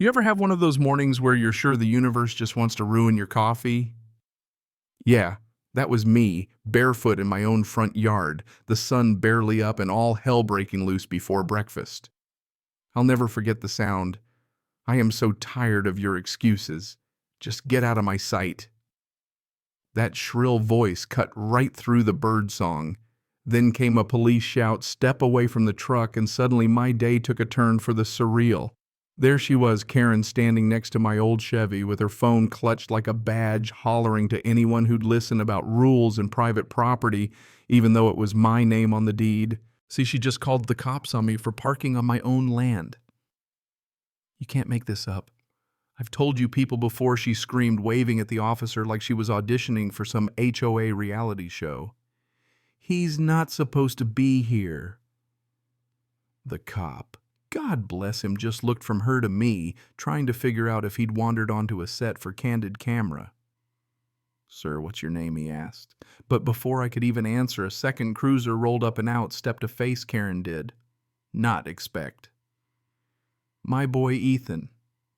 You ever have one of those mornings where you're sure the universe just wants to ruin your coffee? Yeah, that was me, barefoot in my own front yard, the sun barely up and all hell breaking loose before breakfast. I'll never forget the sound. I am so tired of your excuses. Just get out of my sight. That shrill voice cut right through the bird song. Then came a police shout, "Step away from the truck," and suddenly my day took a turn for the surreal. There she was, Karen, standing next to my old Chevy with her phone clutched like a badge, hollering to anyone who'd listen about rules and private property, even though it was my name on the deed. See, she just called the cops on me for parking on my own land. You can't make this up. I've told you people before, she screamed, waving at the officer like she was auditioning for some HOA reality show. He's not supposed to be here. The cop, God bless him, just looked from her to me, trying to figure out if he'd wandered onto a set for candid camera. "Sir, what's your name?" he asked. But before I could even answer, a second cruiser rolled up and out, stepped to face Karen did. Not expect. "My boy Ethan.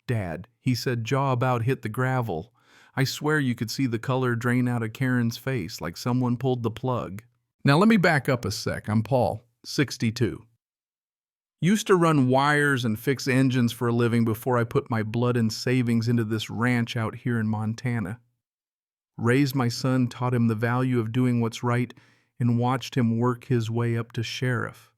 Dad," he said, jaw about hit the gravel. I swear you could see the color drain out of Karen's face like someone pulled the plug. Now let me back up a sec. I'm Paul, 62. Used to run wires and fix engines for a living before I put my blood and savings into this ranch out here in Montana. Raised my son, taught him the value of doing what's right, and watched him work his way up to sheriff.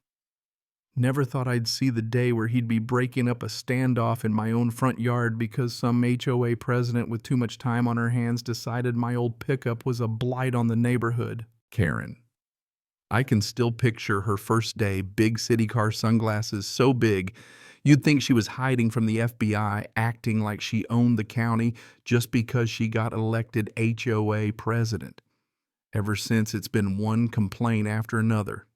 Never thought I'd see the day where he'd be breaking up a standoff in my own front yard because some HOA president with too much time on her hands decided my old pickup was a blight on the neighborhood. Karen. I can still picture her first day, big city car sunglasses so big you'd think she was hiding from the FBI, acting like she owned the county just because she got elected HOA president. Ever since, it's been one complaint after another.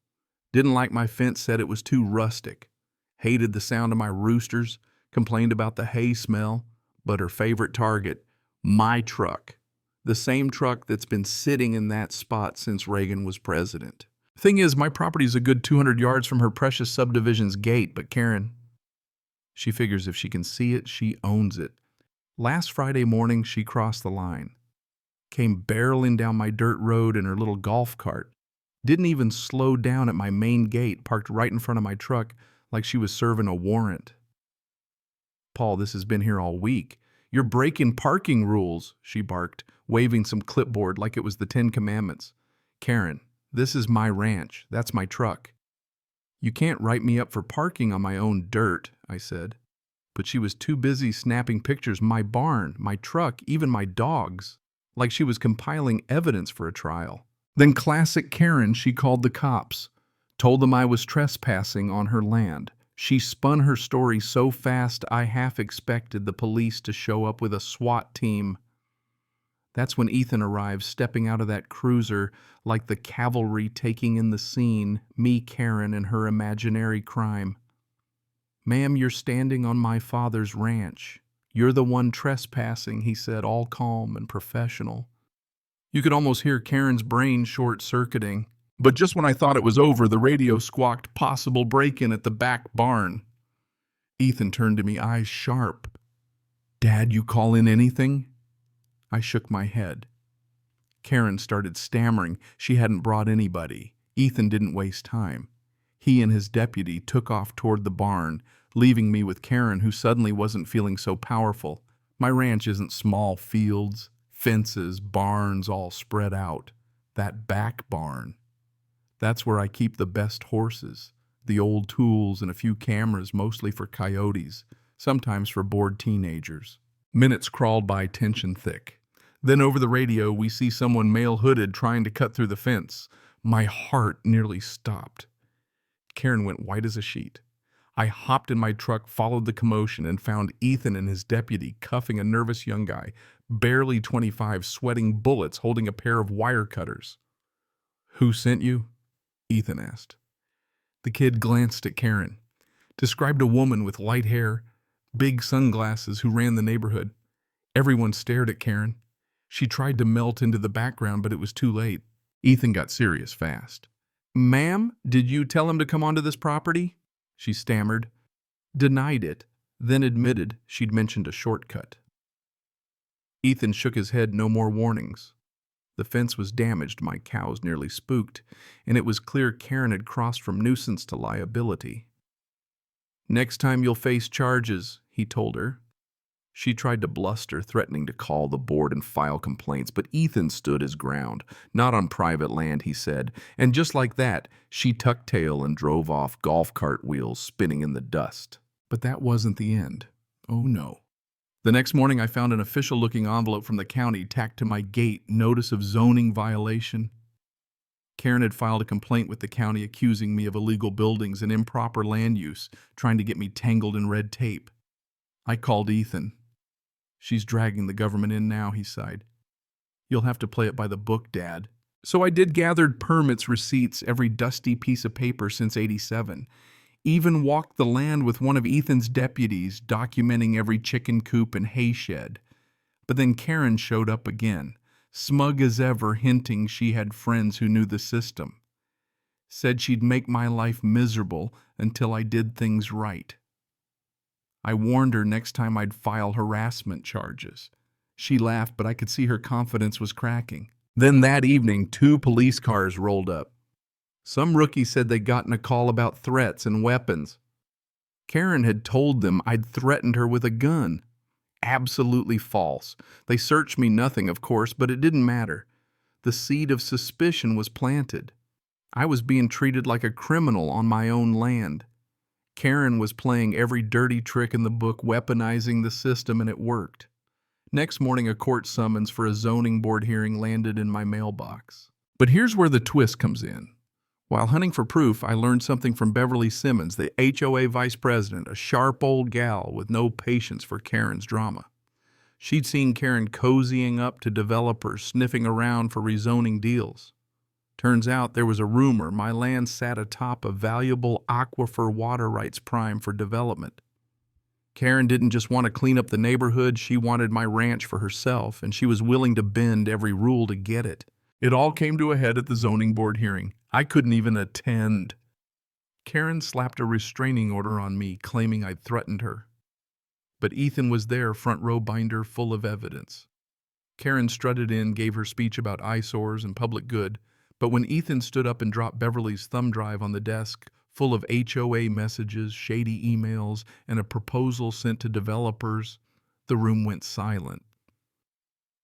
Didn't like my fence, said it was too rustic. Hated the sound of my roosters, complained about the hay smell. But her favorite target, my truck. The same truck that's been sitting in that spot since Reagan was president. Thing is, my property's a good 200 yards from her precious subdivision's gate, but Karen, she figures if she can see it, she owns it. Last Friday morning, she crossed the line. Came barreling down my dirt road in her little golf cart. Didn't even slow down at my main gate, parked right in front of my truck like she was serving a warrant. "Paul, this has been here all week. You're breaking parking rules," she barked, waving some clipboard like it was the 10 Commandments. "Karen, this is my ranch. That's my truck." "You can't write me up for parking on my own dirt," I said. But she was too busy snapping pictures, my barn, my truck, even my dogs, like she was compiling evidence for a trial. Then classic Karen, she called the cops, told them I was trespassing on her land. She spun her story so fast I half expected the police to show up with a SWAT team. That's when Ethan arrived, stepping out of that cruiser like the cavalry taking in the scene, me, Karen, and her imaginary crime. "Ma'am, you're standing on my father's ranch. You're the one trespassing," he said, all calm and professional. You could almost hear Karen's brain short-circuiting. But just when I thought it was over, the radio squawked possible break-in at the back barn. Ethan turned to me, eyes sharp. "Dad, you call in anything?" I shook my head. Karen started stammering. She hadn't brought anybody. Ethan didn't waste time. He and his deputy took off toward the barn, leaving me with Karen, who suddenly wasn't feeling so powerful. My ranch isn't small fields, fences, barns all spread out. That back barn. That's where I keep the best horses, the old tools, and a few cameras, mostly for coyotes, sometimes for bored teenagers. Minutes crawled by, tension thick. Then over the radio, we see someone male-hooded trying to cut through the fence. My heart nearly stopped. Karen went white as a sheet. I hopped in my truck, followed the commotion, and found Ethan and his deputy cuffing a nervous young guy, barely 25, sweating bullets, holding a pair of wire cutters. "Who sent you?" Ethan asked. The kid glanced at Karen. Described a woman with light hair, big sunglasses, who ran the neighborhood. Everyone stared at Karen. She tried to melt into the background, but it was too late. Ethan got serious fast. "Ma'am, did you tell him to come onto this property?" She stammered. "Denied it. then admitted she'd mentioned a shortcut. Ethan shook his head, no more warnings. The fence was damaged, my cows nearly spooked, and it was clear Karen had crossed from nuisance to liability. "Next time you'll face charges," he told her. She tried to bluster, threatening to call the board and file complaints, but Ethan stood his ground. "Not on private land," he said, and just like that, she tucked tail and drove off, golf cart wheels spinning in the dust. But that wasn't the end. Oh no. The next morning I found an official-looking envelope from the county tacked to my gate, notice of zoning violation. Karen had filed a complaint with the county accusing me of illegal buildings and improper land use, trying to get me tangled in red tape. I called Ethan. "She's dragging the government in now," he sighed. "You'll have to play it by the book, Dad." So I did, gathered permits, receipts, every dusty piece of paper since '87. Even walked the land with one of Ethan's deputies, documenting every chicken coop and hay shed. But then Karen showed up again, smug as ever, hinting she had friends who knew the system. Said she'd make my life miserable until I did things right. I warned her next time I'd file harassment charges. She laughed, but I could see her confidence was cracking. Then that evening, 2 police cars rolled up. Some rookie said they'd gotten a call about threats and weapons. Karen had told them I'd threatened her with a gun. Absolutely false. They searched me, nothing, of course, but it didn't matter. The seed of suspicion was planted. I was being treated like a criminal on my own land. Karen was playing every dirty trick in the book, weaponizing the system, and it worked. Next morning, a court summons for a zoning board hearing landed in my mailbox. But here's where the twist comes in. While hunting for proof, I learned something from Beverly Simmons, the HOA vice president, a sharp old gal with no patience for Karen's drama. She'd seen Karen cozying up to developers, sniffing around for rezoning deals. Turns out there was a rumor my land sat atop a valuable aquifer water rights prime for development. Karen didn't just want to clean up the neighborhood, she wanted my ranch for herself, and she was willing to bend every rule to get it. It all came to a head at the zoning board hearing. I couldn't even attend. Karen slapped a restraining order on me, claiming I'd threatened her. But Ethan was there, front row binder full of evidence. Karen strutted in, gave her speech about eyesores and public good, but when Ethan stood up and dropped Beverly's thumb drive on the desk, full of HOA messages, shady emails, and a proposal sent to developers, the room went silent.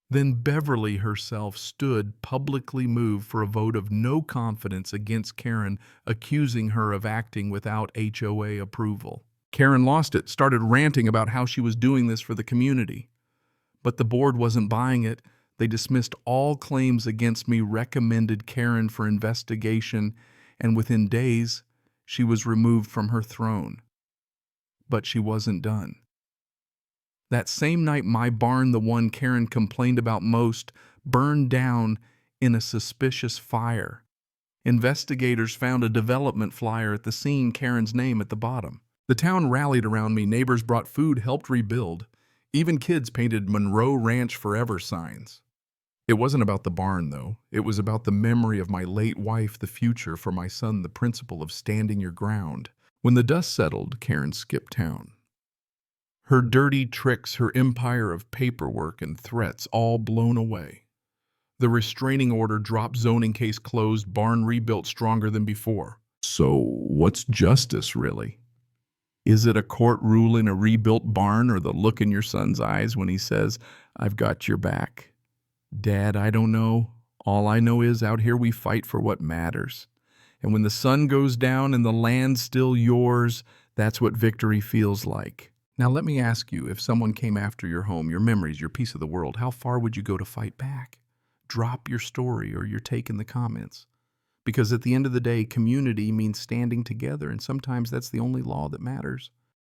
Then Beverly herself stood, publicly moved for a vote of no confidence against Karen, accusing her of acting without HOA approval. Karen lost it, started ranting about how she was doing this for the community. But the board wasn't buying it. They dismissed all claims against me, recommended Karen for investigation, and within days, she was removed from her throne. But she wasn't done. That same night, my barn, the one Karen complained about most, burned down in a suspicious fire. Investigators found a development flyer at the scene, Karen's name at the bottom. The town rallied around me, neighbors brought food, helped rebuild. Even kids painted "Monroe Ranch Forever" signs. It wasn't about the barn, though. It was about the memory of my late wife, the future for my son, the principle of standing your ground. When the dust settled, Karen skipped town. Her dirty tricks, her empire of paperwork and threats, all blown away. The restraining order dropped, zoning case closed, barn rebuilt stronger than before. So what's justice, really? Is it a court ruling a rebuilt barn, or the look in your son's eyes when he says, "I've got your back"? Dad, I don't know. All I know is out here we fight for what matters. And when the sun goes down and the land's still yours, that's what victory feels like. Now let me ask you, if someone came after your home, your memories, your piece of the world, how far would you go to fight back? Drop your story or your take in the comments. Because at the end of the day, community means standing together, and sometimes that's the only law that matters.